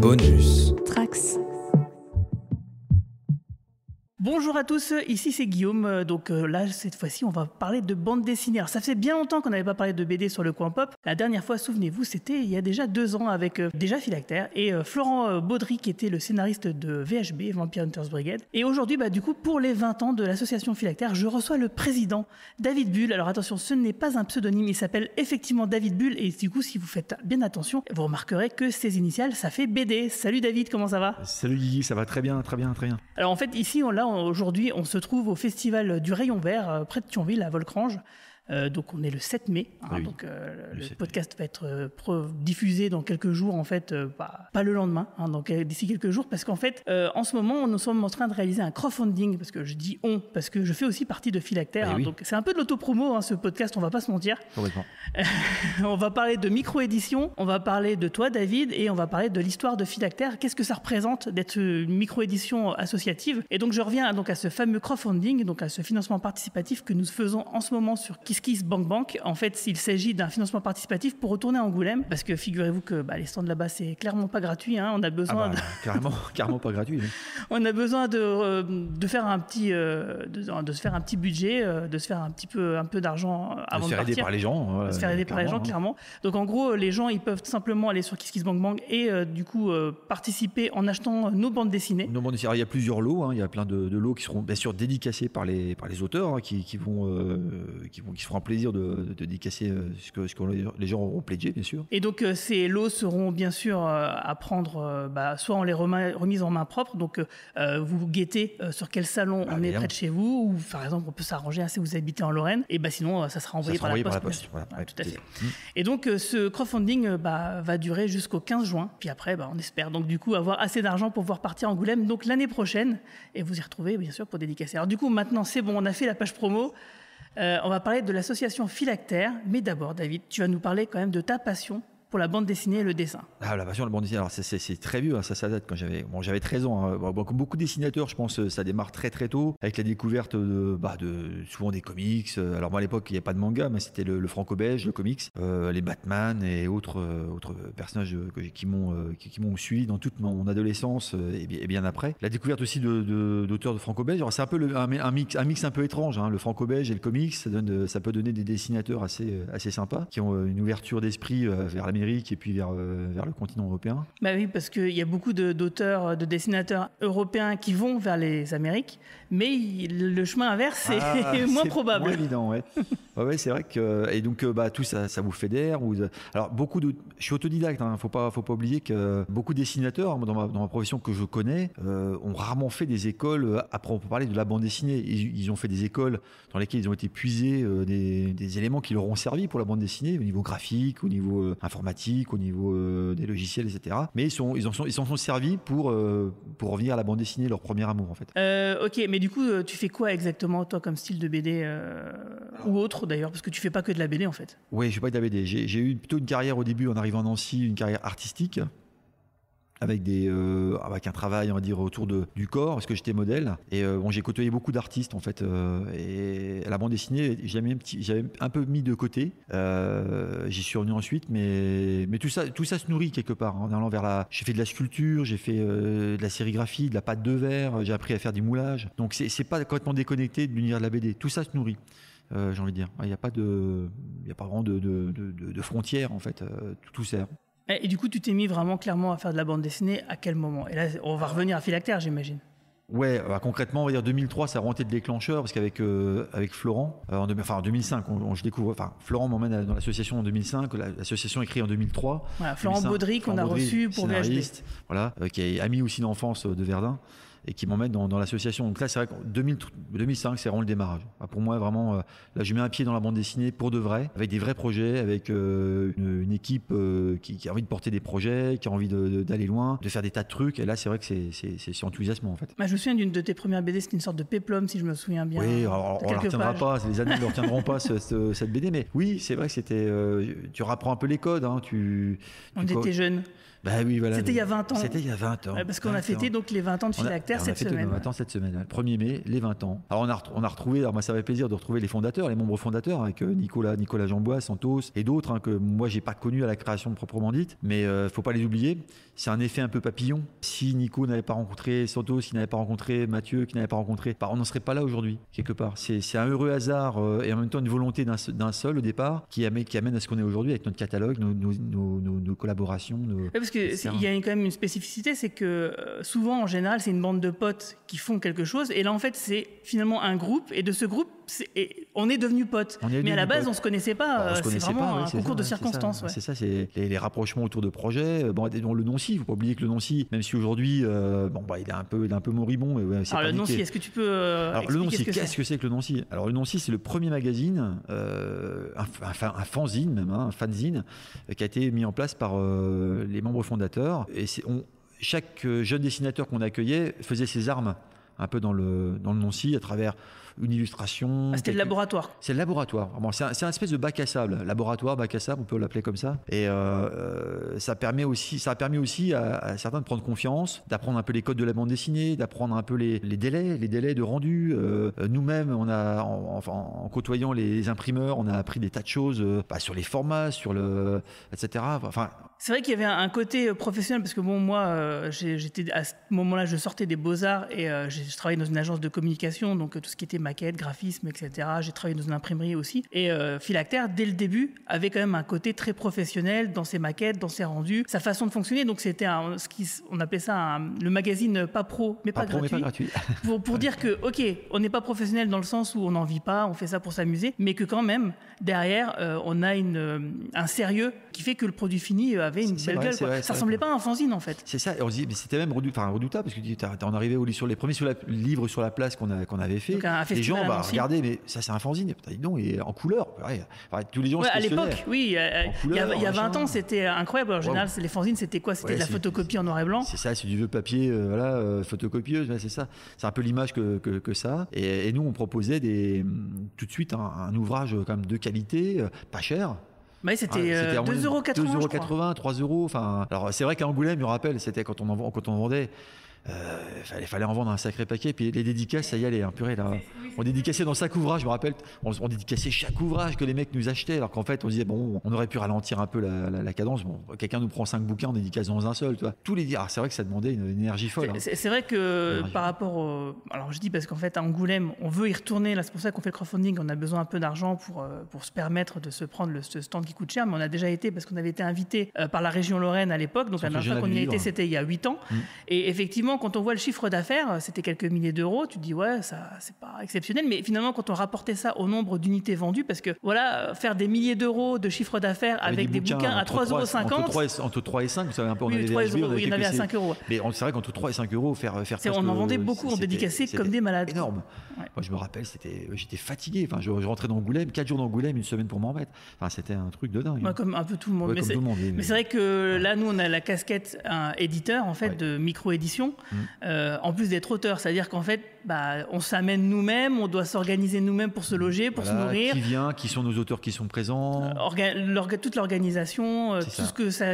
Bonus. Trax. Bonjour à tous, ici c'est Guillaume. Donc là, cette fois-ci, on va parler de bande dessinée. Alors ça fait bien longtemps qu'on n'avait pas parlé de BD sur le coin pop. La dernière fois, souvenez-vous, c'était il y a déjà 2 ans avec déjà Philactère et Florent Baudry qui était le scénariste de VHB, Vampire Hunters Brigade. Et aujourd'hui, du coup, pour les 20 ans de l'association Philactère, je reçois le président, David Bull. Alors attention, ce n'est pas un pseudonyme, il s'appelle effectivement David Bull. Et du coup, si vous faites bien attention, vous remarquerez que ses initiales, ça fait BD. Salut David, comment ça va ? Salut Guigui, ça va très bien. Alors en fait, ici, aujourd'hui, on se trouve au festival du Rayon Vert, près de Thionville, à Volcrange. Donc on est le 7 mai, oui, donc le podcast va être diffusé dans quelques jours, en fait, pas le lendemain, donc d'ici quelques jours, parce qu'en fait, en ce moment, nous sommes en train de réaliser un crowdfunding, parce que je dis on, parce que je fais aussi partie de Philactère, oui. donc c'est un peu de l'autopromo, ce podcast, on va pas se mentir. Complètement. On va parler de micro-édition, on va parler de toi David, et on va parler de l'histoire de Philactère, qu'est-ce que ça représente d'être une micro-édition associative, et donc je reviens donc à ce fameux crowdfunding, donc à ce financement participatif que nous faisons en ce moment sur KissKissBankBank. En fait, il s'agit d'un financement participatif pour retourner à Angoulême, parce que figurez-vous que les stands là-bas, c'est clairement pas gratuit, on a besoin carrément pas gratuit. Oui. On a besoin de faire un petit de se faire un petit budget, de se faire un peu d'argent avant de partir. Se faire aider par les gens. Voilà, se faire aider par les gens, clairement. Donc en gros, les gens, ils peuvent simplement aller sur KissKissBankBank et du coup participer en achetant nos bandes dessinées. Alors, il y a plusieurs lots, il y a plein de lots qui seront bien sûr dédicacés par les auteurs, qui se feront plaisir de dédicacer ce que les gens auront pledgé, bien sûr. Et donc ces lots seront bien sûr à prendre, soit on les remise en main propre, donc vous guettez sur quel salon on est près de chez vous, ou par exemple on peut s'arranger si vous habitez en Lorraine, et sinon ça sera envoyé par la poste. Voilà, tout à fait. Et donc ce crowdfunding va durer jusqu'au 15 juin, puis après on espère donc du coup avoir assez d'argent pour pouvoir partir à Angoulême donc l'année prochaine, et vous y retrouver bien sûr pour dédicacer. Alors du coup maintenant c'est bon, on a fait la page promo. On va parler de l'association Philactère, mais d'abord, David, tu vas nous parler quand même de ta passion pour la bande dessinée et le dessin. Ah, la passion de la bande dessinée, alors c'est très vieux, ça date quand j'avais 13 ans. Comme beaucoup de dessinateurs, je pense ça démarre très très tôt, avec la découverte de souvent des comics. Alors moi à l'époque, il n'y avait pas de manga, mais c'était le franco-belge, le comics, les Batman et autres personnages qui m'ont suivi dans toute mon adolescence et bien après. La découverte aussi d'auteurs de franco-belge. Alors c'est un peu un mix un peu étrange, le franco-belge et le comics, ça peut donner des dessinateurs assez sympas, qui ont une ouverture d'esprit vers l'Amérique et puis vers le continent européen. Oui, parce qu'il y a beaucoup d'auteurs, de dessinateurs européens qui vont vers les Amériques, mais le chemin inverse est moins probable. Moins évident, ouais. Ouais, c'est vrai que et donc tout ça vous fédère. Alors je suis autodidacte, faut pas oublier que beaucoup de dessinateurs dans ma profession que je connais ont rarement fait des écoles. Après on peut parler de la bande dessinée. Ils ont fait des écoles dans lesquelles ils ont été puisés des éléments qui leur ont servi pour la bande dessinée au niveau graphique, au niveau informatique, au niveau des logiciels, etc. Mais ils s'en sont servis pour revenir à la bande dessinée, leur premier amour en fait. Ok, mais du coup, tu fais quoi exactement toi comme style de BD ou autre d'ailleurs, parce que tu fais pas que de la BD en fait. Oui, je fais pas que de la BD. J'ai eu plutôt une carrière au début en arrivant à Nancy, une carrière artistique. Avec un travail, on va dire, autour du corps, parce que j'étais modèle. Et j'ai côtoyé beaucoup d'artistes, en fait. Et la bande dessinée, j'avais un peu mis de côté. J'y suis revenu ensuite, mais tout ça se nourrit quelque part. En allant j'ai fait de la sculpture, j'ai fait de la sérigraphie, de la pâte de verre, j'ai appris à faire du moulage. Donc c'est pas complètement déconnecté de l'univers de la BD. Tout ça se nourrit. J'ai envie de dire. Il n'y a pas vraiment de frontières, en fait. Tout sert. Et du coup, tu t'es mis vraiment clairement à faire de la bande dessinée à quel moment ? Et là, on va revenir à Philactère, j'imagine. Ouais, concrètement, on va dire 2003, ça a rentré de déclencheur parce qu'avec Florent, en 2005, je découvre. Florent m'emmène dans l'association en 2005. L'association est créée en 2003. Voilà, Florent Baudry qu'on a reçu pour VHB. Voilà, qui est ami aussi d'enfance de Verdun. Et qui m'emmène dans l'association. Donc là, c'est vrai qu'en 2005, c'est vraiment le démarrage. Pour moi, vraiment, là, je mets un pied dans la bande dessinée pour de vrai, avec des vrais projets, avec une équipe qui a envie de porter des projets, qui a envie d'aller loin, de faire des tas de trucs. Et là, c'est vrai que c'est enthousiasmant, en fait. Je me souviens d'une de tes premières BD, c'était une sorte de péplum, si je me souviens bien. Oui, alors, on ne la retiendra pas, les années ne retiendront pas cette BD. Mais oui, c'est vrai que c'était... tu rapprends un peu les codes. On était jeunes. Oui, voilà. C'était il y a 20 ans. C'était il y a 20 ans. Parce qu'on a fêté donc les 20 ans de Philactère. Philactère cette semaine. Cette semaine, le 1er mai, les 20 ans. Alors on a retrouvé, alors moi ça fait plaisir de retrouver les fondateurs, les membres fondateurs, avec Nicolas Jambois, Santos et d'autres que moi j'ai pas connus à la création proprement dite, mais faut pas les oublier. C'est un effet un peu papillon. Si Nico n'avait pas rencontré Santos, s'il n'avait pas rencontré Mathieu, qui n'avait pas rencontré, on n'en serait pas là aujourd'hui, quelque part. C'est un heureux hasard et en même temps une volonté d'un seul au départ qui amène à ce qu'on est aujourd'hui avec notre catalogue, nos collaborations. Parce qu'il y a quand même une spécificité, c'est que souvent en général c'est une bande de potes qui font quelque chose et là en fait c'est finalement un groupe et de ce groupe on est devenus potes. Mais à la base on se connaissait pas, c'est vraiment un concours de circonstances. C'est ça, c'est les rapprochements autour de projets. Le Noncy, il ne faut pas oublier que le Noncy, même si aujourd'hui il est un peu moribond. Mais alors le Noncy, est-ce que tu peux le Noncy, qu'est-ce que c'est que le Noncy? Alors le Noncy, c'est le premier magazine, un fanzine même, un fanzine, qui a été mis en place par les membres fondateurs. Et chaque jeune dessinateur qu'on accueillait faisait ses armes un peu dans le Noncy à travers une illustration. C'était le laboratoire. C'est le laboratoire. Bon, c'est un espèce de bac à sable. Laboratoire, bac à sable, on peut l'appeler comme ça. Et ça a permis aussi à certains de prendre confiance, d'apprendre un peu les codes de la bande dessinée, d'apprendre un peu les délais de rendu. Nous-mêmes, en côtoyant les imprimeurs, on a appris des tas de choses sur les formats, etc. C'est vrai qu'il y avait un côté professionnel parce que moi, j'étais à ce moment-là, je sortais des Beaux-Arts et je travaillais dans une agence de communication, donc tout ce qui était maquette, graphisme, etc. J'ai travaillé dans une imprimerie aussi. Et Philactère, dès le début, avait quand même un côté très professionnel dans ses maquettes, dans ses rendus, sa façon de fonctionner. Donc c'était on appelait ça le magazine pas pro, mais pas gratuit. pour dire que, ok, on n'est pas professionnel dans le sens où on n'en vit pas, on fait ça pour s'amuser, mais que quand même, derrière, on a un sérieux qui fait que le produit fini avait une belle gueule. Ça ressemblait pas à un fanzine en fait. C'est ça, et on se dit, mais c'était même redoutable parce que on arrivait sur les premiers livres sur la place qu'on avait fait. Donc, les gens regardez, mais ça c'est un fanzine, non, et en couleur. Tous les gens à l'époque, oui, il y a 20 ans c'était incroyable. En général, les fanzines c'était quoi? C'était de la photocopie en noir et blanc. C'est ça, c'est du vieux papier, photocopieuse, c'est ça. C'est un peu l'image que ça. Et nous on proposait tout de suite un ouvrage quand même de qualité, pas cher. Mais c'était 2,80 €. 2,80 €, 3 €. Alors c'est vrai qu'à Angoulême, je me rappelle, c'était quand on vendait. Il fallait en vendre un sacré paquet, puis les dédicaces, ça y allait, purée là. On dédicaçait dans chaque ouvrage, je me rappelle, on dédicaçait chaque ouvrage que les mecs nous achetaient, alors qu'en fait on disait bon, on aurait pu ralentir un peu la cadence. Bon, quelqu'un nous prend 5 bouquins, on dédicace dans un seul, tu vois. C'est vrai que ça demandait une énergie folle. C'est vrai que par rapport alors je dis parce qu'en fait à Angoulême, on veut y retourner, là c'est pour ça qu'on fait le crowdfunding, on a besoin un peu d'argent pour se permettre de se prendre ce stand qui coûte cher, mais on a déjà été, parce qu'on avait été invité par la région Lorraine à l'époque, donc la dernière fois qu'on y a été c'était il y a 8 ans, et effectivement quand on voit le chiffre d'affaires, c'était quelques milliers d'euros, tu te dis ouais, ça c'est pas exceptionnel, mais finalement quand on rapportait ça au nombre d'unités vendues, parce que voilà, faire des milliers d'euros de chiffre d'affaires avec des bouquins à 3,50 €. Entre 3 et 5, vous savez un peu, on avait des VHB, il y en avait à 5 €. Mais c'est vrai qu'entre 3 et 5 € faire on en vendait beaucoup, on dédicaçait comme des malades. Énorme. Ouais. Moi je me rappelle, j'étais fatigué, je rentrais d'Angoulême, 4 jours d'Angoulême, une semaine pour m'en remettre. C'était un truc de dingue. Ouais, comme un peu tout le monde. Mais c'est vrai que là nous on a la casquette éditeur en fait de micro-édition, en plus d'être auteur, c'est-à-dire qu'en fait on s'amène nous-mêmes, on doit s'organiser nous-mêmes pour se loger, pour se nourrir. Qui sont nos auteurs qui sont présents, toute l'organisation, tout ce que ça.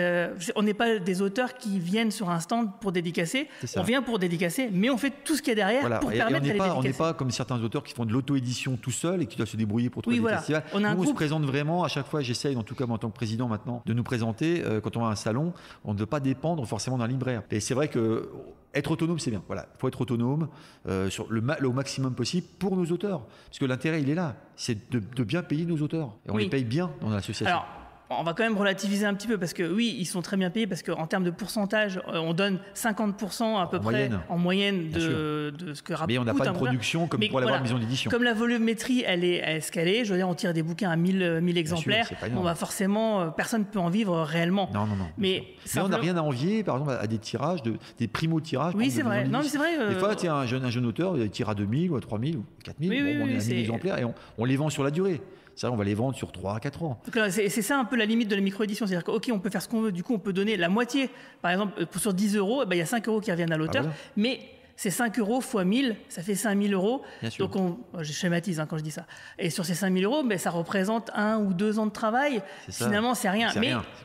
On n'est pas des auteurs qui viennent sur un stand pour dédicacer. On vient pour dédicacer, mais on fait tout ce qu'il y a derrière pour permettre d'aller dédicacer. On n'est pas comme certains auteurs qui font de l'auto-édition tout seuls et qui doivent se débrouiller pour trouver des festivals. On se présente vraiment. À chaque fois, j'essaye, en tout cas en tant que président maintenant, de nous présenter. Quand on va à un salon, on ne doit pas dépendre forcément d'un libraire. Et c'est vrai que être autonome, c'est bien. Voilà, il faut être autonome au maximum possible pour nos auteurs. Parce que l'intérêt, il est là. C'est de bien payer nos auteurs. Et on les paye bien dans l'association. Alors, on va quand même relativiser un petit peu parce que oui, ils sont très bien payés parce qu'en termes de pourcentage, on donne 50% à peu près en moyenne de ce que rapporte. Mais on n'a pas de production comme pour l'avoir maison d'édition. Comme la volumétrie, elle est ce qu'elle est. Je veux dire, on tire des bouquins à 1000 exemplaires. On va forcément, personne ne peut en vivre réellement. Non. Mais on n'a rien à envier, par exemple, à des tirages, des primo-tirages. Oui, c'est vrai. Non, mais c'est vrai. Des fois, un jeune auteur, il tire à 2000 ou à 3000 ou 4000. On est à 1000 exemplaires et on les vend sur la durée. Ça, on va les vendre sur 3 à 4 ans. C'est ça un peu la limite de la micro-édition. C'est-à-dire qu'on peut faire ce qu'on veut. Du coup, on peut donner la moitié. Par exemple, sur 10 €, il y a 5 € qui reviennent à l'auteur. Mais c'est 5 € fois 1000, ça fait 5000 €. Donc, je schématise quand je dis ça. Et sur ces 5000 €, ça représente 1 ou 2 ans de travail. Finalement, c'est rien.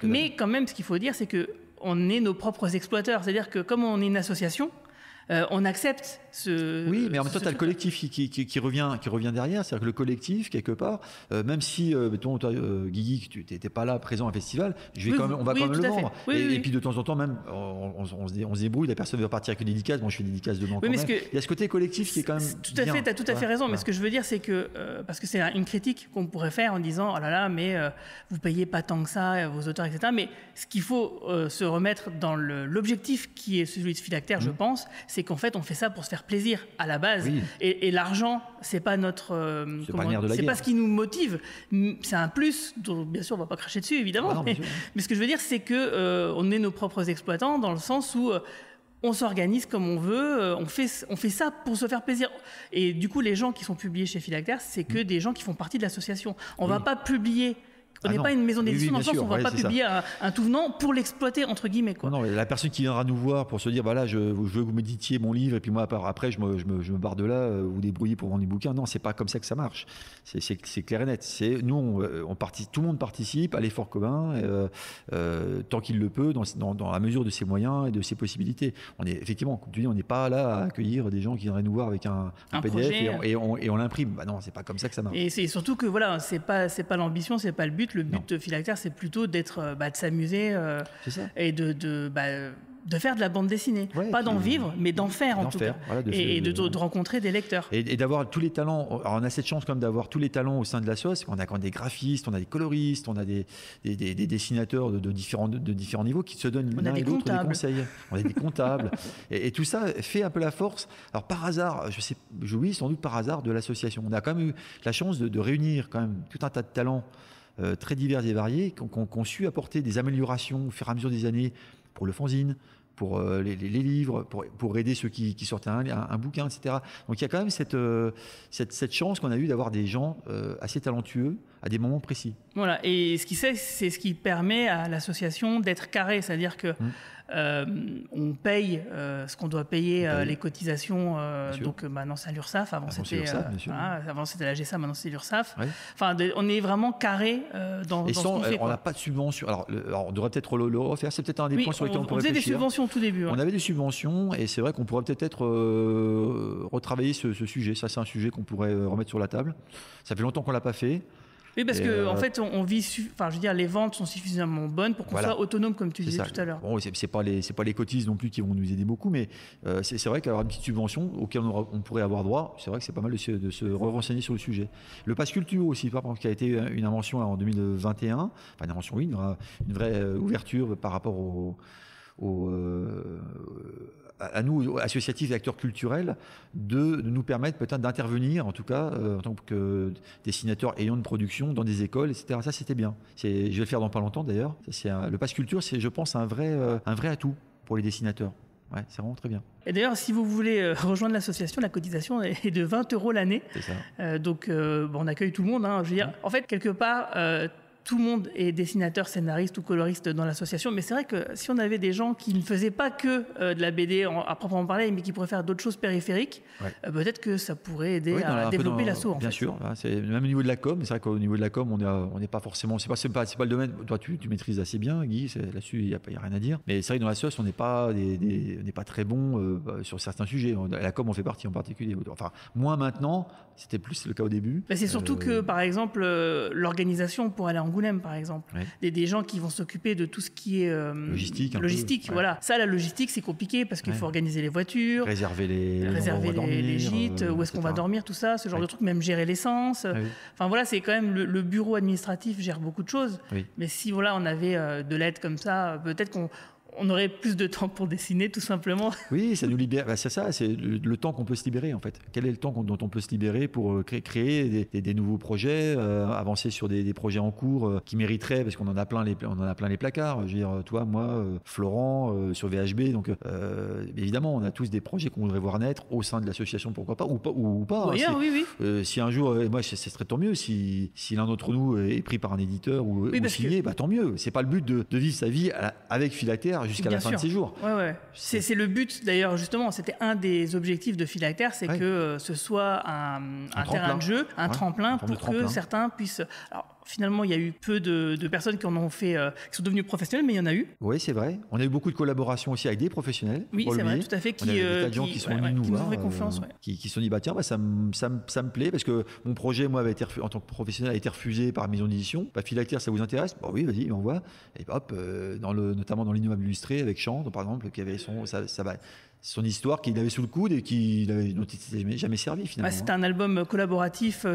Mais quand même, ce qu'il faut dire, c'est qu'on est nos propres exploiteurs. C'est-à-dire que comme on est une association, on accepte ce... Oui, mais en même temps, tu as le collectif qui revient derrière. C'est-à-dire que le collectif, quelque part, même si, mettons, toi, Guigui, tu n'étais pas là, présent à un festival, on va quand même le vendre. Et puis, de temps en temps, même, on se débrouille, la personne veut partir avec une dédicace, moi je fais une dédicace demain quand même. Il y a ce côté collectif qui est quand même tout à fait, tu as tout à fait raison, mais ce que je veux dire, c'est que, parce que c'est une critique qu'on pourrait faire en disant, oh là là, mais vous payez pas tant que ça, vos auteurs, etc. Mais ce qu'il faut se remettre dans l'objectif qui est celui de Philactère, je pense, c'est qu'en fait, on fait ça pour se faire plaisir à la base. Oui. Et l'argent, c'est pas notre... c'est pas ce qui nous motive. C'est un plus, dont, bien sûr, on va pas cracher dessus, évidemment. Mais ce que je veux dire, c'est que on est nos propres exploitants dans le sens où... on s'organise comme on veut, on fait ça pour se faire plaisir. Et du coup, les gens qui sont publiés chez Philactère, c'est que des gens qui font partie de l'association. On ne va pas publier... On n'est pas une maison d'édition dans le sens où on ne va pas publier un tout venant pour l'exploiter, entre guillemets. Quoi. Non, la personne qui viendra nous voir pour se dire, voilà, je veux que vous m'éditiez mon livre, et puis moi, après, je me barre de là, vous débrouillez pour vendre des bouquins. Non, c'est pas comme ça que ça marche. C'est clair et net. Nous, tout le monde participe à l'effort commun, tant qu'il le peut, dans la mesure de ses moyens et de ses possibilités. Effectivement, comme tu dis, on n'est pas là à accueillir des gens qui viendraient nous voir avec un PDF projet, et on l'imprime. Bah non, c'est pas comme ça que ça marche. Et c'est surtout que, voilà, c'est pas l'ambition, c'est pas le but. Le but de Philactère, c'est plutôt de s'amuser et de faire de la bande dessinée. Pas d'en vivre, mais d'en faire en tout cas. Voilà, de rencontrer des lecteurs. Et d'avoir tous les talents. Alors on a cette chance quand même d'avoir tous les talents au sein de la sauce. On a quand même des graphistes, on a des coloristes, on a des dessinateurs de différents niveaux qui se donnent l'un et l'autre des conseils. On a des comptables. et tout ça fait un peu la force. Alors par hasard, oui, sans doute par hasard de l'association. On a quand même eu la chance de réunir quand même tout un tas de talents très divers et variés, qui ont su apporter des améliorations au fur et à mesure des années pour le fanzine, pour les livres, pour aider ceux qui sortaient un bouquin, etc. Donc il y a quand même cette chance qu'on a eue d'avoir des gens assez talentueux à des moments précis. Voilà, et c'est ce qui permet à l'association d'être carré, c'est-à-dire que on paye ce qu'on doit payer, les cotisations. Donc maintenant c'est à l'URSSAF, avant c'était la GESA, maintenant c'est l'URSSAF. Ouais. Enfin, on est vraiment carré dans ce qu'on fait. On n'a pas de subvention. Alors on devrait peut-être le refaire. C'est peut-être un des points sur lesquels on pourrait réfléchir. On faisait des subventions au tout début. On avait des subventions et c'est vrai qu'on pourrait peut-être retravailler ce sujet. Ça, c'est un sujet qu'on pourrait remettre sur la table. Ça fait longtemps qu'on l'a pas fait. Oui, parce que en fait, on vit. Enfin, je veux dire, les ventes sont suffisamment bonnes pour qu'on soit autonome, comme tu disais tout à l'heure. Bon, c'est pas les cotises non plus qui vont nous aider beaucoup, mais c'est vrai qu'avoir une petite subvention auquel on pourrait avoir droit, c'est vrai que c'est pas mal de se renseigner sur le sujet. Le pass culture aussi, par exemple, qui a été une invention là, en 2021. Enfin, une invention, oui, une vraie ouverture par rapport à nous, associatifs et acteurs culturels, de nous permettre peut-être d'intervenir, en tout cas, en tant que dessinateurs ayant une production dans des écoles, etc. Ça, c'était bien. Je vais le faire dans pas longtemps, d'ailleurs. Le pass culture, c'est, je pense, un vrai atout pour les dessinateurs. Ouais, c'est vraiment très bien. Et d'ailleurs, si vous voulez rejoindre l'association, la cotisation est de 20 € l'année. C'est ça. Donc, on accueille tout le monde. Je veux dire, en fait, quelque part... tout le monde est dessinateur, scénariste ou coloriste dans l'association, mais c'est vrai que si on avait des gens qui ne faisaient pas que de la BD à proprement parler, mais qui pourraient faire d'autres choses périphériques, peut-être que ça pourrait aider à développer l'asso. Bien sûr, c'est même au niveau de la com. C'est vrai qu'au niveau de la com, on n'est pas forcément. C'est pas le domaine. Toi, tu maîtrises assez bien, Guy. Là-dessus, il y a rien à dire. Mais c'est vrai que dans la sauce, on n'est pas très bon sur certains sujets. La com, on fait partie en particulier. Enfin, moins maintenant. C'était plus le cas au début. C'est surtout que, par exemple, l'organisation pour aller à Angoulême, par exemple, des gens qui vont s'occuper de tout ce qui est logistique. Voilà. Ça, la logistique, c'est compliqué parce qu'il faut organiser les voitures, réserver les gîtes, où est-ce qu'on va dormir, tout ça, ce genre de trucs, même gérer l'essence. Enfin voilà, c'est quand même le bureau administratif gère beaucoup de choses. Mais si on avait de l'aide comme ça, peut-être qu'on aurait plus de temps pour dessiner, tout simplement. Oui, ça nous libère. C'est ça, c'est le temps qu'on peut se libérer, en fait. Quel est le temps dont on peut se libérer pour créer des nouveaux projets, avancer sur des projets en cours qui mériteraient, parce qu'on en a plein les placards. Je veux dire, toi, moi, Florent, sur VHB. Donc, évidemment, on a tous des projets qu'on voudrait voir naître au sein de l'association, pourquoi pas, ou pas. Oui. Si un jour, moi, ce serait tant mieux si l'un d'entre nous est pris par un éditeur ou signé, tant mieux. C'est pas le but de vivre sa vie avec Philactère jusqu'à la fin de ses jours. C'est le but d'ailleurs, justement, c'était un des objectifs de Philactère, c'est que ce soit un terrain de jeu, un tremplin pour que certains puissent... Alors, finalement, il y a eu peu de personnes qui en ont fait, qui sont devenues professionnelles, mais il y en a eu. Oui, c'est vrai. On a eu beaucoup de collaborations aussi avec des professionnels. Oui, c'est vrai, tout à fait. On a des tas de gens qui sont venus nous voir, ont fait confiance, qui se sont dit, bah tiens, ça me plaît, parce que mon projet, moi, en tant que professionnel, a été refusé par maison d'édition. Bah, Philactère, ça vous intéresse? Bah oui, vas-y, on voit. Et hop, notamment dans l'Innommable Illustré, avec Chant, par exemple, qui avait son histoire qu'il avait sous le coude et dont il ne s'était jamais servi finalement. C'était un album collaboratif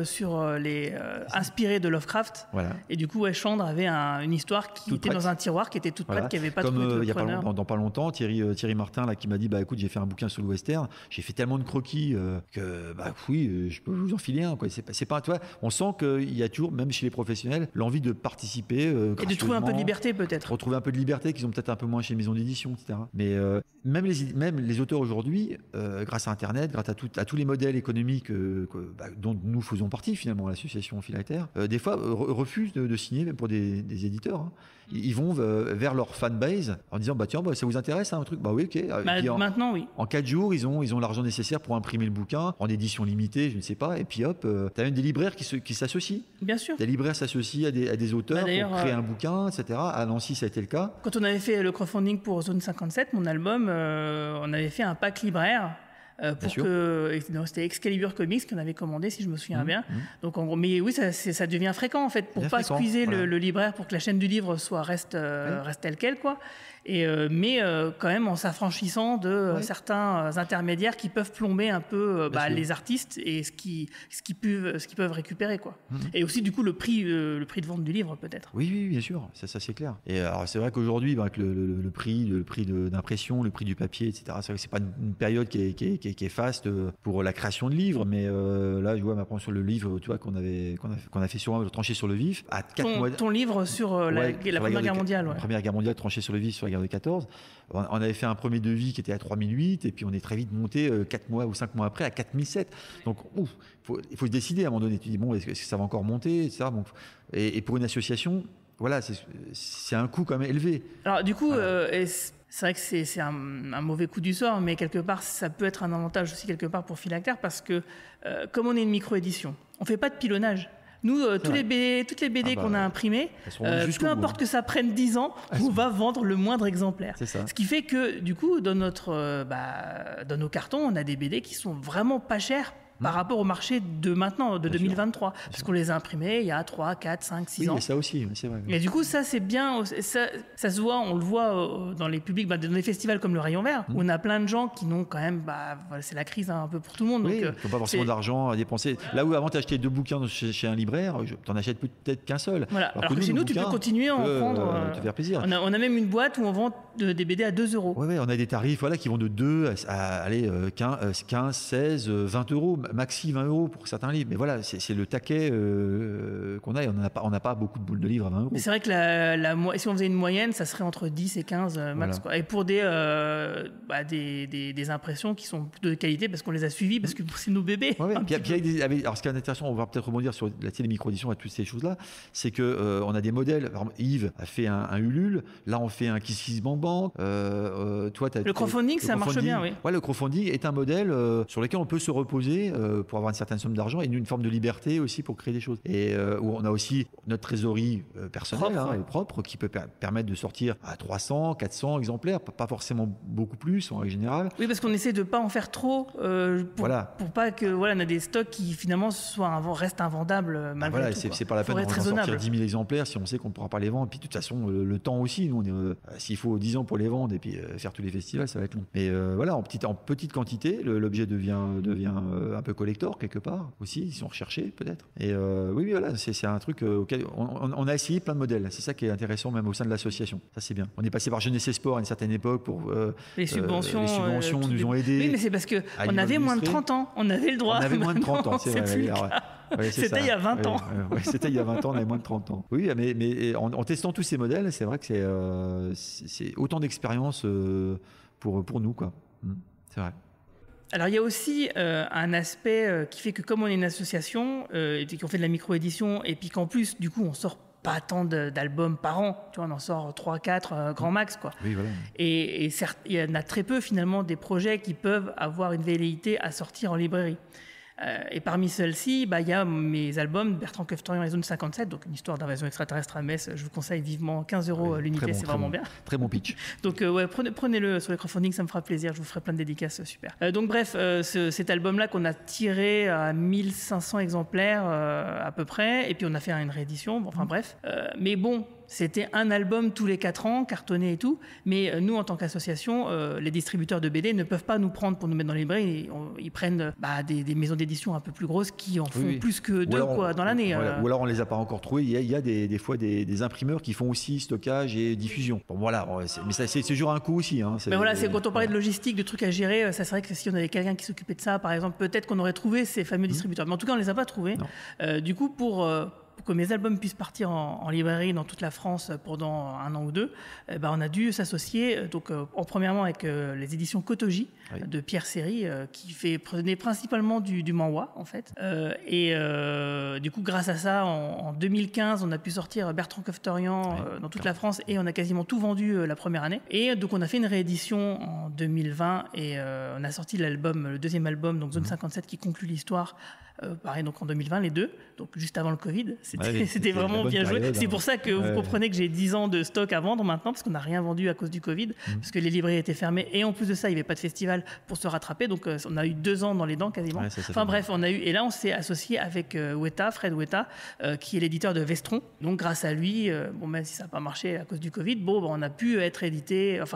inspiré de Lovecraft. Voilà. Et du coup, Chandre avait une histoire qui était dans un tiroir, qui était toute prête, qui n'avait pas trouvé de preneur. Dans pas longtemps, Thierry Martin là, qui m'a dit, bah écoute, j'ai fait un bouquin sur le western, j'ai fait tellement de croquis que bah oui, je peux vous en filer un. Quoi. C'est pas, toi, on sent qu'il y a toujours, même chez les professionnels, l'envie de participer. Et de trouver un peu de liberté peut-être. Retrouver un peu de liberté qu'ils ont peut-être un peu moins chez les maisons d'édition, etc. Mais même les auteurs aujourd'hui, grâce à Internet, grâce à tous les modèles économiques dont nous faisons partie finalement, l'association Philactère, des fois refusent de signer, même pour des éditeurs. Hein. Ils vont vers leur fanbase en disant, bah tiens, ça vous intéresse un truc? Bah oui, ok. Maintenant, oui. En 4 jours, ils ont l'argent nécessaire pour imprimer le bouquin en édition limitée, je ne sais pas. Et puis hop, t'as même des libraires qui s'associent. Bien sûr. Des libraires s'associent à des auteurs pour créer un bouquin, etc. À Nancy, ça a été le cas. Quand on avait fait le crowdfunding pour Zone 57, mon album, on avait fait un pack libraire. C'était Excalibur Comics qu'on avait commandé, si je me souviens bien. Donc en gros, mais oui, ça devient fréquent en fait, pour pas squeezer le libraire, pour que la chaîne du livre reste telle quelle, quoi. Mais quand même en s'affranchissant de certains intermédiaires qui peuvent plomber un peu les artistes et ce qu'ils peuvent récupérer, quoi. Et aussi du coup le prix de vente du livre peut-être. Oui, bien sûr, ça c'est clair. Et alors c'est vrai qu'aujourd'hui, avec le prix d'impression, le prix du papier, etc. C'est vrai que c'est pas une période qui est faste pour la création de livres, mais là je vois maintenant sur le livre, tu vois, qu'on a fait sur tranché sur le vif à 4 mois. Ton livre sur la Première Guerre mondiale. La Première Guerre mondiale, tranché sur le vif sur la guerre de 14. On avait fait un premier devis qui était à 3008 et puis on est très vite monté 4 mois ou 5 mois après à 4007. Donc il faut se décider à un moment donné. Tu dis bon, est-ce que ça va encore monter, etc. Bon, et pour une association, voilà, c'est un coût quand même élevé. Alors du coup, c'est vrai que c'est un mauvais coup du sort, mais quelque part ça peut être un avantage aussi quelque part pour Philactère, parce que comme on est une micro-édition, on fait pas de pilonnage. Nous, toutes les BD qu'on a imprimées, peu importe que ça prenne 10 ans, on va vendre le moindre exemplaire. C'est ça. Ce qui fait que, du coup, dans nos cartons, on a des BD qui sont vraiment pas chers par rapport au marché de maintenant, de 2023. Parce qu'on les a imprimés il y a 3, 4, 5, 6 ans. Oui, ça aussi, c'est vrai. Et du coup, ça, c'est bien. Ça se voit, on le voit dans les publics, dans les festivals comme le Rayon Vert, où on a plein de gens qui n'ont quand même... c'est la crise un peu pour tout le monde. Oui, donc, ils n'ont pas forcément d'argent à dépenser. Là où avant, tu achetais 2 bouquins chez un libraire, tu n'en achètes peut-être qu'un seul. Voilà. Alors que chez nous, tu peux continuer à en prendre... te faire plaisir. On a même une boîte où on vend des BD à 2 €. Oui, on a des tarifs qui vont de 2 à 15, 16, 20 euros, maxi 20 euros pour certains livres. Mais voilà, c'est le taquet qu'on a, et on n'a pas beaucoup de boules de livres à 20 euros. Mais c'est vrai que si on faisait une moyenne, ça serait entre 10 et 15 max. Voilà. Quoi. Et pour des impressions qui sont plutôt de qualité, parce qu'on les a suivies, parce que c'est nos bébés. Alors ce qui est intéressant, on va peut-être rebondir sur la télémicro-édition et toutes ces choses-là, c'est qu'on a des modèles. Par exemple, Yves a fait un Ulule, là on fait un KissKissBankBank. Le crowdfunding, ça marche bien, oui. Ouais, le crowdfunding est un modèle sur lequel on peut se reposer pour avoir une certaine somme d'argent et une forme de liberté aussi pour créer des choses. Et où on a aussi notre trésorerie personnelle propre qui peut permettre de sortir à 300, 400 exemplaires, pas forcément beaucoup plus en règle générale. Oui, parce qu'on essaie de pas en faire trop pour pas que on a des stocks qui finalement restent invendables malgré tout. C'est pas la peine de sortir 10 000 exemplaires si on sait qu'on ne pourra pas les vendre. Et puis de toute façon, le temps aussi, nous, s'il faut 10 ans pour les vendre et puis faire tous les festivals, ça va être long. Mais en petite quantité, l'objet devient un peu collector quelque part aussi, ils sont recherchés peut-être. Et oui, voilà, c'est un truc auquel on a essayé plein de modèles. C'est ça qui est intéressant même au sein de l'association. Ça c'est bien. On est passé par Jeunesse et Sport à une certaine époque pour les subventions. Les subventions nous ont aidés. Oui, mais c'est parce que on avait moins de 30 ans, on avait le droit. On avait moins de 30 ans, c'est vrai. C'était il y a 20 ans. C'était il y a 20 ans, on avait moins de 30 ans. Oui, mais en testant tous ces modèles, c'est vrai que c'est autant d'expérience pour nous, quoi. C'est vrai. Alors il y a aussi un aspect qui fait que comme on est une association et qu'on fait de la micro-édition et puis qu'en plus du coup on sort pas tant d'albums par an, tu vois, on en sort 3-4 grand max, quoi. Oui, voilà. Et certes, il y en a très peu finalement des projets qui peuvent avoir une velléité à sortir en librairie. Et parmi celles-ci, il y a mes albums Bertrand Keftorian et Zone 57, donc une histoire d'invasion extraterrestre à Metz. Je vous conseille vivement 15 € l'unité, c'est vraiment bien. Très bon pitch. Donc prenez-le sur le crowdfunding, ça me fera plaisir. Je vous ferai plein de dédicaces, super. Donc bref, cet album-là qu'on a tiré à 1500 exemplaires à peu près, et puis on a fait une réédition. Enfin bref, mais bon. C'était un album tous les 4 ans, cartonné et tout. Mais nous, en tant qu'association, les distributeurs de BD ne peuvent pas nous prendre pour nous mettre dans les librairies. Ils prennent des maisons d'édition un peu plus grosses qui en font plus que 2 dans l'année. Voilà. Ou alors on les a pas encore trouvés. Il y a des fois des imprimeurs qui font aussi stockage et diffusion. Bon, voilà, mais c'est toujours un coût aussi. Hein. Mais voilà, c'est quand on parlait de logistique, de trucs à gérer, ça serait que si on avait quelqu'un qui s'occupait de ça, par exemple, peut-être qu'on aurait trouvé ces fameux distributeurs. Mais en tout cas, on les a pas trouvés. Du coup, pour que mes albums puissent partir en librairie dans toute la France pendant 1 an ou 2, on a dû s'associer premièrement avec les éditions Kotoji de Pierre Séry qui prenait principalement du manhwa en fait. Du coup, grâce à ça, en 2015, on a pu sortir Bertrand Keftorian dans toute la France et on a quasiment tout vendu la première année. Et donc on a fait une réédition en 2020 et on a sorti le 2e album, donc Zone 57, qui conclut l'histoire. Pareil, donc en 2020, les 2, donc juste avant le Covid. C'était vraiment bien joué. C'est pour ça que vous comprenez que j'ai 10 ans de stock à vendre maintenant, parce qu'on n'a rien vendu à cause du Covid, parce que les librairies étaient fermées, et en plus de ça, il n'y avait pas de festival pour se rattraper, donc on a eu 2 ans dans les dents quasiment. Enfin bref, et là on s'est associé avec Fred Weta, qui est l'éditeur de Vestron. Donc grâce à lui, même si ça n'a pas marché à cause du Covid, on a pu être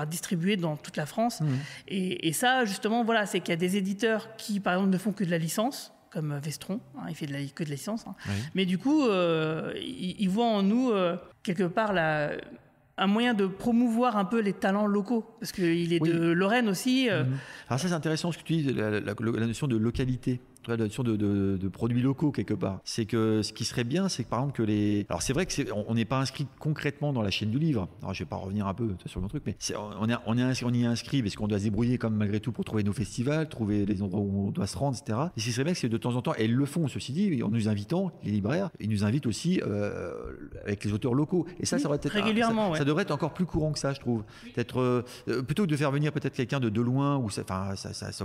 distribué dans toute la France. Et ça, justement, voilà, c'est qu'il y a des éditeurs qui, par exemple, ne font que de la licence, comme Vestron, il fait que de la licence. Mais du coup, il voit en nous, quelque part, un moyen de promouvoir un peu les talents locaux, parce qu'il est de Lorraine aussi. Alors ça, c'est intéressant ce que tu dis, la notion de localité. La notion de produits locaux quelque part. C'est que ce qui serait bien, c'est que par exemple alors c'est vrai que on n'est pas inscrit concrètement dans la chaîne du livre. Alors je vais pas revenir un peu sur mon truc, mais on y est inscrit parce qu'on doit se débrouiller comme malgré tout pour trouver nos festivals, trouver les endroits où on doit se rendre, etc. Et ce qui serait bien, c'est que de temps en temps, et ils le font. Ceci dit, en nous invitant, les libraires, ils nous invitent aussi avec les auteurs locaux. Et ça devrait être régulièrement. Ça devrait être encore plus courant que ça, je trouve. Peut-être plutôt que de faire venir peut-être quelqu'un de loin où ça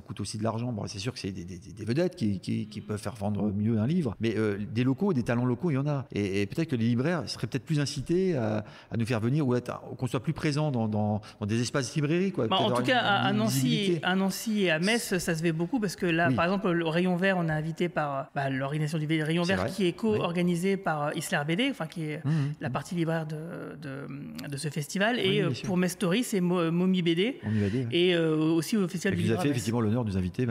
coûte aussi de l'argent. Bon, c'est sûr que c'est des vedettes qui peuvent faire vendre mieux un livre, mais des locaux, des talents locaux, il y en a. Et peut-être que les libraires seraient peut-être plus incités à nous faire venir ou qu'on soit plus présent dans des espaces librairies. En tout cas, à Nancy et à Metz, ça se fait beaucoup parce que là, par exemple, le Rayon Vert, on est invité par l'organisation du Rayon Vert qui est co-organisée par Isler BD, qui est la partie libraire de ce festival. Et pour Metz Story, c'est Momi BD. Et aussi au festival du livre. Vous avez fait effectivement l'honneur de nous inviter.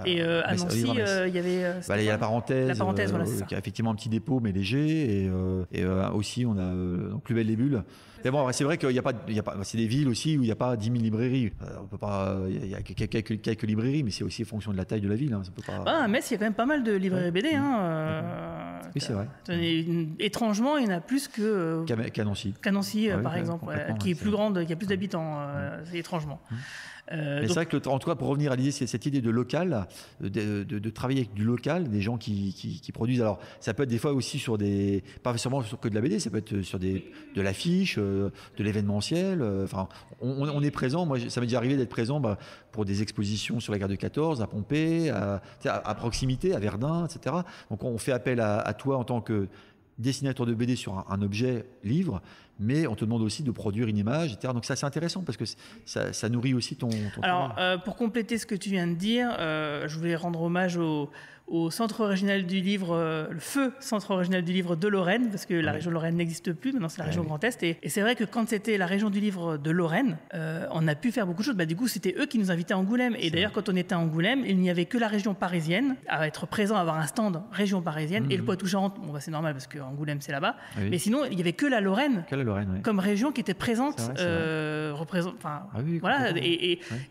Et à Nancy, il y avait il y a la parenthèse, voilà, qui a effectivement un petit dépôt mais léger, et aussi on a Plus belle les bulles. Mais bon, c'est vrai qu'il y a pas, c'est des villes aussi où il n'y a pas 10 000 librairies. On peut pas, il y a quelques librairies, mais c'est aussi en fonction de la taille de la ville. Ça peut pas... à Metz, il y a quand même pas mal de librairies BD. Oui, c'est vrai. Étrangement, il y en a plus qu'à Nancy. Qu'à Nancy, par exemple, qui est plus grande, qui a plus d'habitants, étrangement. Mais c'est vrai que, en tout cas, pour revenir à l'idée, c'est cette idée de local, de travailler avec du local, des gens qui produisent. Alors, ça peut être des fois aussi pas seulement que de la BD, ça peut être sur de l'affiche, de l'événementiel. On est présent. Moi, ça m'est déjà arrivé d'être présent pour des expositions sur la guerre de 14, à Pompée, à proximité, à Verdun, etc. Donc, on fait appel à toi en tant que dessinateur de BD sur un objet livre, mais on te demande aussi de produire une image, etc. Donc ça, c'est intéressant parce que ça nourrit aussi ton travail. Pour compléter ce que tu viens de dire, je voulais rendre hommage au Centre original du livre, le feu Centre original du livre de Lorraine, parce que la région de Lorraine n'existe plus, maintenant c'est la région Grand Est. Et c'est vrai que quand c'était la région du livre de Lorraine, on a pu faire beaucoup de choses. Du coup, c'était eux qui nous invitaient à Angoulême. Et d'ailleurs, quand on était à Angoulême, il n'y avait que la région parisienne à être présent, à avoir un stand région parisienne. Et le Poitou-Charentes, c'est normal parce qu'Angoulême, c'est là-bas. Mais sinon, il n'y avait que la Lorraine, comme région qui était présente, voilà.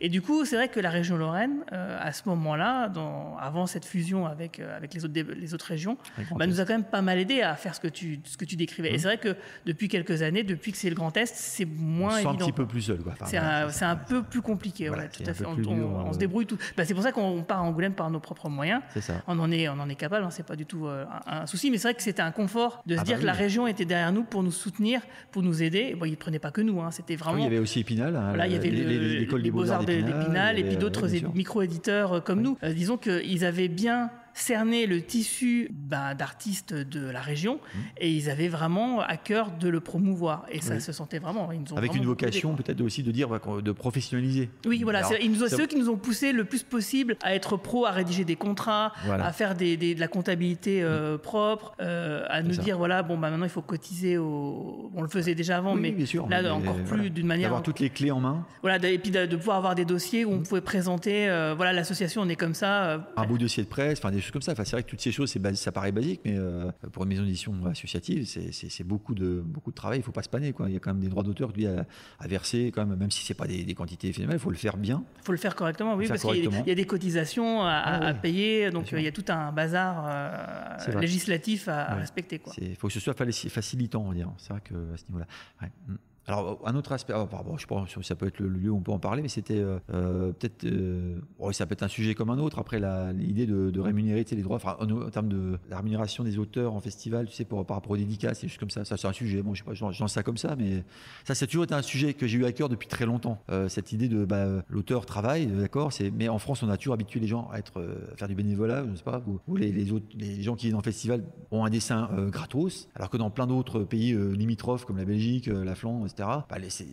Et du coup, c'est vrai que la région Lorraine, à ce moment-là, avant cette fusion avec les autres régions, nous a quand même pas mal aidé à faire ce que tu décrivais. Et c'est vrai que depuis quelques années, depuis que c'est le Grand Est, c'est moins évident. On se sent un petit peu plus seul. C'est un peu plus compliqué. Tout à fait. On se débrouille tout. C'est pour ça qu'on part à Angoulême par nos propres moyens. C'est ça. On en est capable. C'est pas du tout un souci. Mais c'est vrai que c'était un confort de se dire que la région était derrière nous pour nous soutenir, pour nous aider. Ils ne prenaient pas que nous. C'était vraiment. Il y avait aussi Épinal. Il y avait l'école des Beaux-Arts d'Épinal et puis d'autres micro-éditeurs comme nous. Disons qu'ils avaient bien cerner le tissu d'artistes de la région et ils avaient vraiment à cœur de le promouvoir. Et ça se sentait vraiment. Ils nous ont avec vraiment une vocation peut-être aussi de dire de professionnaliser. Oui, voilà. Ceux qui nous ont poussé le plus possible à être pro, à rédiger des contrats, à faire de la comptabilité propre, à nous dire voilà, maintenant il faut cotiser on le faisait déjà avant, mais bien sûr, là encore plus d'une manière. D'avoir toutes les clés en main. Voilà, et puis de pouvoir avoir des dossiers où on pouvait présenter, l'association, on est comme ça. Un beau dossier de presse, des choses comme ça. C'est vrai que toutes ces choses, ça paraît basique, mais pour une maison d'édition associative, c'est beaucoup de travail. Il ne faut pas se paner, quoi. Il y a quand même des droits d'auteur à verser, quand même si c'est pas des quantités phénoménales, il faut le faire bien. Il faut le faire correctement, oui, parce qu'il y a des cotisations à payer, donc il y a tout un bazar législatif à respecter, quoi. Il faut que ce soit facilitant, on va dire. C'est vrai que à ce niveau-là. Ouais. Alors, un autre aspect, je pense que ça peut être le lieu où on peut en parler, mais c'était peut-être, ça peut être un sujet comme un autre. Après, l'idée de rémunérer les droits, en termes de la rémunération des auteurs en festival, par rapport aux dédicaces, et juste comme ça, c'est un sujet. Bon, je sais pas, je lance ça comme ça, mais ça a toujours été un sujet que j'ai eu à cœur depuis très longtemps. Cette idée de l'auteur travaille, d'accord, mais en France, on a toujours habitué les gens à faire du bénévolat, je ne sais pas, où les gens qui viennent en festival ont un dessin gratos, alors que dans plein d'autres pays limitrophes comme la Belgique, la Flandre, etc.,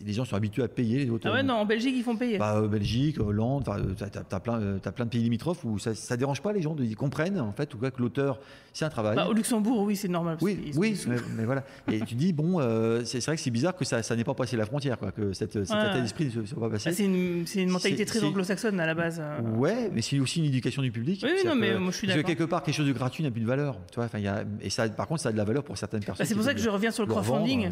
les gens sont habitués à payer les auteurs. Ah ouais, non, en Belgique, ils font payer. Belgique, Hollande, t'as plein de pays limitrophes où ça dérange pas les gens, ils comprennent en fait, que l'auteur, c'est un travail. Au Luxembourg, oui, c'est normal. Oui, mais voilà. Et tu dis, c'est vrai que c'est bizarre que ça n'ait pas passé la frontière, quoi, que cet état d'esprit ne soit pas passé. C'est une mentalité très anglo-saxonne à la base. Ouais, mais c'est aussi une éducation du public. Oui, non, mais moi je suis d'accord. Parce que quelque part, quelque chose de gratuit n'a plus de valeur. Tu vois, et ça, par contre, ça a de la valeur pour certaines personnes. C'est pour ça que je reviens sur le crowdfunding.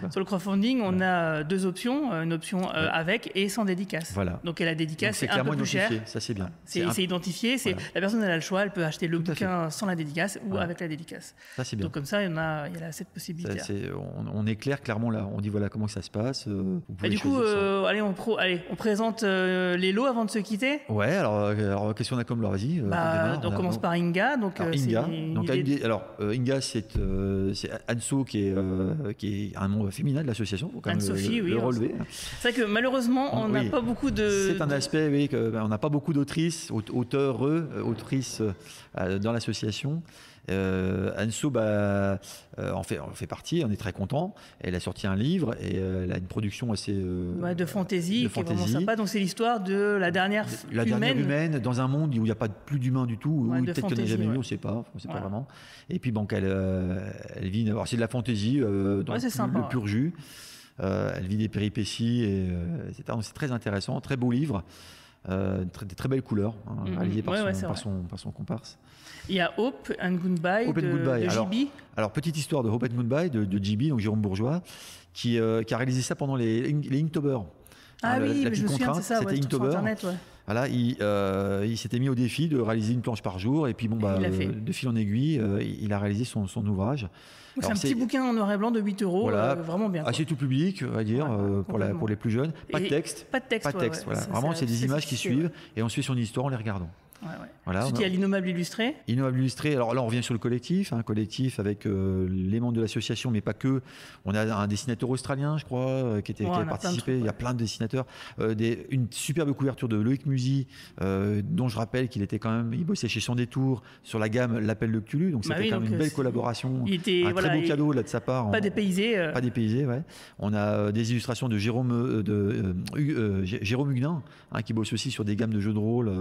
Sur le crowdfunding, on a deux options. Une option avec et sans dédicace. Voilà. Donc la dédicace, c'est un peu plus cher. Ça, c'est bien. C'est identifié. La personne, elle a le choix. Elle peut acheter le bouquin sans la dédicace ou avec la dédicace. Ça, c'est bien. Donc comme ça, il y a cette possibilité. On est clairement là. On dit voilà comment ça se passe. Du coup, on présente les lots avant de se quitter. Ouais. Alors qu'est-ce qu'on a comme lot? Vas-y. On commence par Inga. Inga, c'est Anso qui est un nom féminin de l'association. Anne-Sophie, oui. Relever. C'est vrai que malheureusement, on n'a pas beaucoup de. C'est un aspect, oui, on n'a pas beaucoup d'autrices, autrices dans l'association. Anso en fait partie, on est très content. Elle a sorti un livre et elle a une production assez de fantaisie qui est vraiment sympa. Donc c'est l'histoire de la dernière humaine dans un monde où il n'y a pas plus d'humain du tout, où peut-être qu'on n'a jamais vu, on ne sait pas vraiment. Et puis elle vit, alors c'est de la fantaisie dans le pur jus. Elle vit des péripéties, etc. Donc c'est très intéressant, très beau livre, des très belles couleurs, réalisé par son comparse. Il y a Hope and Goodbye de JB. Alors, petite histoire de Hope and Goodbye de JB, donc Jérôme Bourgeois, qui a réalisé ça pendant les Inktober. Oui, je me souviens, c'est ça, c'était Inktober. Internet, Voilà, il s'était mis au défi de réaliser une planche par jour, et puis de fil en aiguille, il a réalisé son ouvrage. C'est un petit bouquin en noir et blanc de 8 €, vraiment bien. Assez tout public, on va dire, pour les plus jeunes. Pas de texte. Voilà. Vraiment, c'est des images qui suivent, et on suit son histoire en les regardant. Voilà, ensuite, il y a l'Innommable Illustré. Innommable Illustré, alors là on revient sur le collectif, collectif avec les membres de l'association, mais pas que. On a un dessinateur australien, je crois, qui a participé. Il y a plein de dessinateurs. Une superbe couverture de Loïc Musy, dont je rappelle qu'il bossait chez Son Détour sur la gamme L'Appel de Cthulhu, donc c'était quand même une belle collaboration. Un très beau cadeau là de sa part. Pas dépaysé. Pas dépaysé, ouais. On a des illustrations de Jérôme Huguenin, qui bosse aussi sur des gammes de jeux de rôle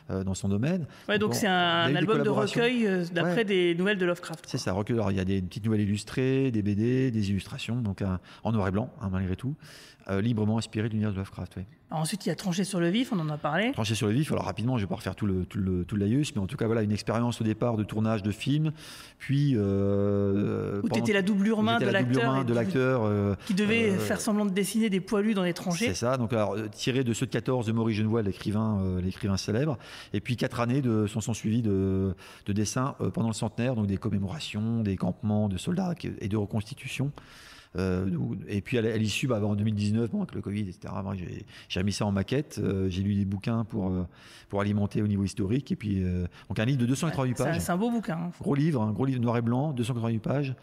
dans son domaine. Donc c'est un album de recueil d'après des nouvelles de Lovecraft. C'est ça, recueil. Alors il y a des petites nouvelles illustrées, des BD, des illustrations, donc en noir et blanc, malgré tout, librement inspiré de l'univers de Lovecraft. Ensuite, il y a Tranché sur le vif, on en a parlé. Tranché sur le vif, alors rapidement, je ne vais pas refaire tout l'AIUS, mais en tout cas, voilà, une expérience au départ de tournage de film, puis... où tu étais la doublure main de l'acteur. Qui devait faire semblant de dessiner des poilus dans les tranchées. C'est ça, donc tiré de Ceux de 14 de Maurice Genevoix, l'écrivain célèbre, et puis 4 années sont suivies de dessins pendant le centenaire, donc des commémorations, des campements de soldats et de reconstitution. Et puis à l'issue, en 2019, avec le Covid, etc., j'ai remis ça en maquette. J'ai lu des bouquins pour alimenter au niveau historique. Et puis, donc un livre de 288 pages. C'est un beau bouquin. Hein. Gros livre noir et blanc, 288 pages,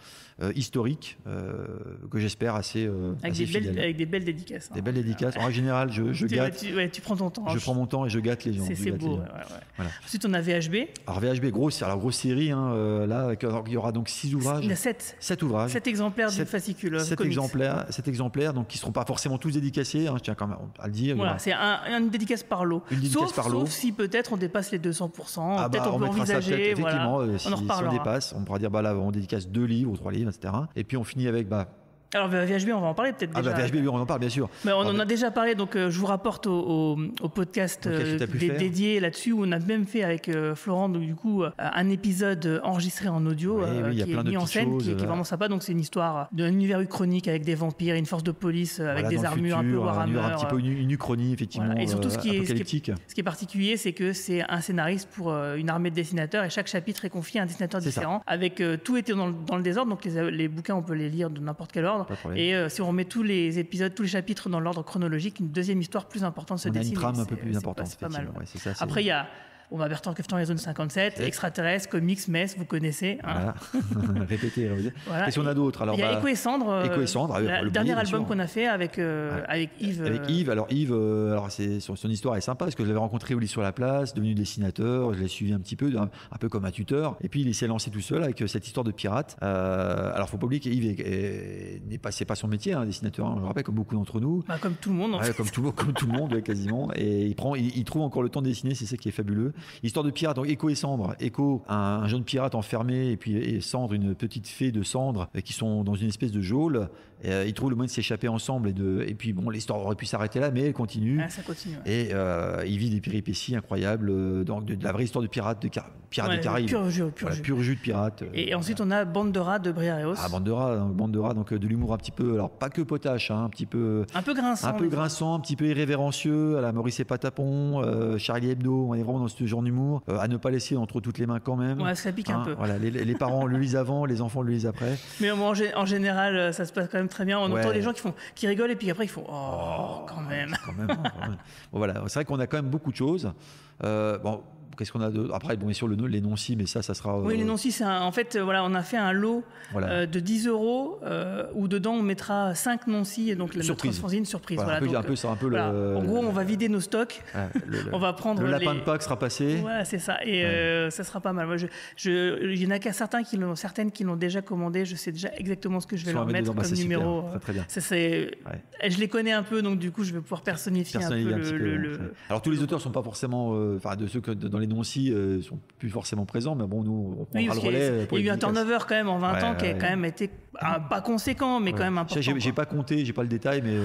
historique, que j'espère assez fidèle. Avec des belles dédicaces. Des belles dédicaces. En général, je gâte. Tu prends ton temps. Je prends mon temps et je gâte les gens. C'est beau. Voilà. Ensuite, on a VHB. Alors VHB, grosse série. Là, il y aura donc 6 ouvrages. Il y a 7 ouvrages. 7 exemplaires du fascicule. 7 exemplaires, donc qui ne seront pas forcément tous dédicacés. Je tiens quand même à le dire. Voilà, c'est une dédicace par lot. Sauf si peut-être on dépasse les 200%. Peut-être on peut envisager. Effectivement, on en reparlera. Si on dépasse, on pourra dire là, on dédicace 2 livres ou 3 livres, etc. Et puis on finit avec. Alors VHB, on va en parler peut-être déjà. VHB, on en parle bien sûr. Mais on en a déjà parlé, donc je vous rapporte au podcast dédié là-dessus, où on a même fait avec Florent, donc du coup, un épisode enregistré en audio qui est mis en scène, qui est vraiment sympa. Donc c'est une histoire d'un univers uchronique avec des vampires, une force de police avec des armures un peu Warhammer. Un petit peu une uchronie, effectivement. Voilà. Et surtout, ce qui est particulier, c'est que c'est un scénariste pour une armée de dessinateurs, et chaque chapitre est confié à un dessinateur différent, avec tout été dans le désordre. Donc les bouquins, on peut les lire de n'importe quel ordre. Et si on remet tous les épisodes, tous les chapitres dans l'ordre chronologique, une deuxième histoire plus importante se dessine. Une trame un peu plus importante. C'est pas mal. Ouais, c'est ça, Après, il y a Bertrand Keftan et Zone 57, Extraterrestres, Comics, Mess, vous connaissez. Hein. Voilà. Répétez. Voilà. Qu'est-ce qu'on a d'autre? Il y a Echo et Cendre, le dernier album qu'on a fait avec Yves. Avec Yves. Alors Yves, son histoire est sympa parce que je l'avais rencontré au lit sur la place, devenu dessinateur, je l'ai suivi un petit peu, un peu comme un tuteur. Et puis il s'est lancé tout seul avec cette histoire de pirate. Alors faut pas oublier qu'Yves c'est pas son métier, dessinateur. Je le rappelle, comme beaucoup d'entre nous. Comme tout le monde. Comme tout le monde, quasiment. Et il trouve encore le temps de dessiner, c'est ça qui est fabuleux. Histoire de pirate, donc Echo et Cendre. Echo, un jeune pirate enfermé, et Cendre, une petite fée de cendre, qui sont dans une espèce de geôle. Ils trouvent le moyen de s'échapper ensemble. Et puis bon, l'histoire aurait pu s'arrêter là, mais elle continue. Ça continue. Et il vit des péripéties incroyables, donc de la vraie histoire de pirate des Caraïbes. Pur jus de pirate. Et ensuite, on a Bande de rats de Briareos. Bande de rats, donc de l'humour un petit peu, alors pas que potache, un petit peu. Un peu grinçant. Un petit peu irrévérencieux, à la Maurice et Patapon, Charlie Hebdo. On est vraiment dans ce genre d'humour, à ne pas laisser entre toutes les mains quand même. Ça pique un peu. Voilà, les parents le lisent avant, les enfants le lisent après. Mais en général, ça se passe quand même très bien. On entend les gens qui rigolent et puis après ils font quand même. Bon, voilà, c'est vrai qu'on a quand même beaucoup de choses. Qu'est-ce qu'on a après, bien sûr, les non-si, mais ça sera. Oui, les non-si, en fait, on a fait un lot de 10 €, où dedans on mettra 5 non-si, et donc notre fanzine surprise. En gros, on va vider nos stocks. On va prendre. Le lapin de Pâques sera passé. Voilà, c'est ça. Et ça sera pas mal. Moi, il y en a certaines qui l'ont déjà commandé. Je sais déjà exactement ce que je vais leur mettre comme numéro. Très bien. Je les connais un peu, donc du coup, je vais pouvoir personnifier un peu le. Alors, tous les auteurs ne sont pas forcément. De ceux que dans les non-si sont plus forcément présents, mais bon, nous, on prendra le relais. Il y a eu un turnover quand même en 20 ans qui a quand même été pas conséquent, mais quand même important. J'ai pas compté, j'ai pas le détail, mais.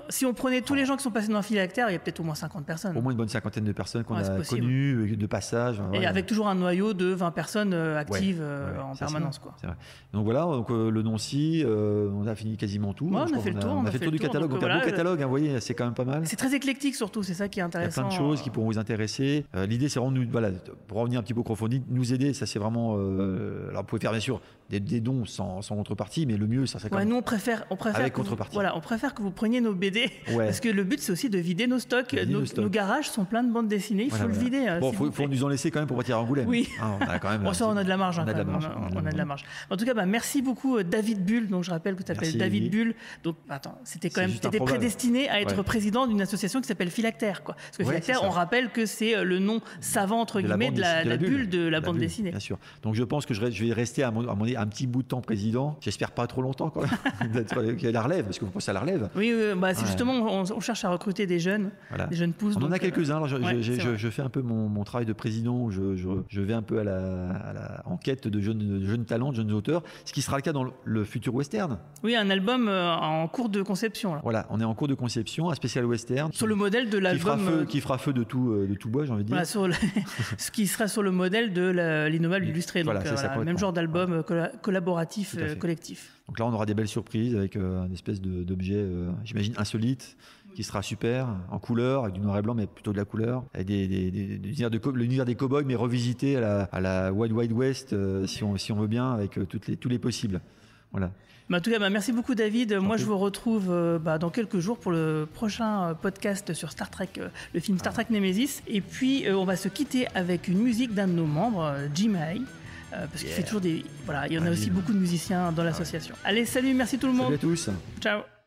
Si on prenait tous les gens qui sont passés dans Philactère, il y a peut-être au moins 50 personnes. Au moins une bonne cinquantaine de personnes qu'on a connues, de passage. Et avec toujours un noyau de 20 personnes actives en permanence. C'est vrai. Donc voilà, le non-si, on a fini quasiment tout. On a fait le tour. On a fait le tour du catalogue. Donc un beau catalogue, vous voyez, c'est quand même pas mal. C'est très éclectique surtout, c'est ça qui est intéressant. Il y a plein de choses qui pourront vous intéresser. L'idée, c'est vraiment, pour revenir un petit peu au crowdfunding, nous aider. Ça, c'est vraiment. Alors, vous pouvez faire bien sûr des dons sans contrepartie, mais le mieux, ça serait quand même. Nous, on préfère avec contrepartie. On préfère que vous preniez nos BD, parce que le but, c'est aussi de vider nos stocks. Nos garages sont pleins de bandes dessinées. Il faut le vider. Bon, faut nous en laisser quand même pour partir à Angoulême. Oui. On a quand même. Ça, on a de la marge. On a de la marge. En tout cas, merci beaucoup, David Bull. Donc, je rappelle que tu t'appelles David Bull. Donc, attends, t'étais prédestiné à être président d'une association qui s'appelle Philactère, quoi. Parce que Philactère, on rappelle que c'est le nom savant entre guillemets de la bulle de la bande dessinée. Bien sûr. Donc, je pense que je vais rester à un petit bout de temps président. J'espère pas trop longtemps quand même. Qu'il y ait la relève, parce que vous pensez à la relève. Oui, c'est justement, on cherche à recruter des jeunes pousses. On en a quelques-uns. Alors, je fais un peu mon travail de président où je vais un peu à la enquête de jeunes talents, de jeunes auteurs, ce qui sera le cas dans le futur western. Oui, un album en cours de conception. Là. Voilà, on est en cours de conception, un spécial western. Sur le modèle de l'album. Qui fera feu de tout bois, j'ai envie de dire. Voilà, ce qui sera sur le modèle de l'Innommable Illustré. Donc, même genre d'album collaboratif, collectif. Donc là, on aura des belles surprises avec une espèce d'objet, j'imagine, insolite, qui sera super, en couleur, avec du noir et blanc, mais plutôt de la couleur, avec l'univers des cow-boys, mais revisité à la Wild Wild West, si on veut bien, avec tous les possibles. Voilà. En tout cas, merci beaucoup David. Moi, je vous retrouve dans quelques jours pour le prochain podcast sur Star Trek, le film Star Trek Nemesis. Et puis, on va se quitter avec une musique d'un de nos membres, Jim Hay, parce qu'il fait toujours des... Voilà, il y en a aussi beaucoup de musiciens dans l'association. Allez, salut, merci tout le monde. Salut à tous. Ciao.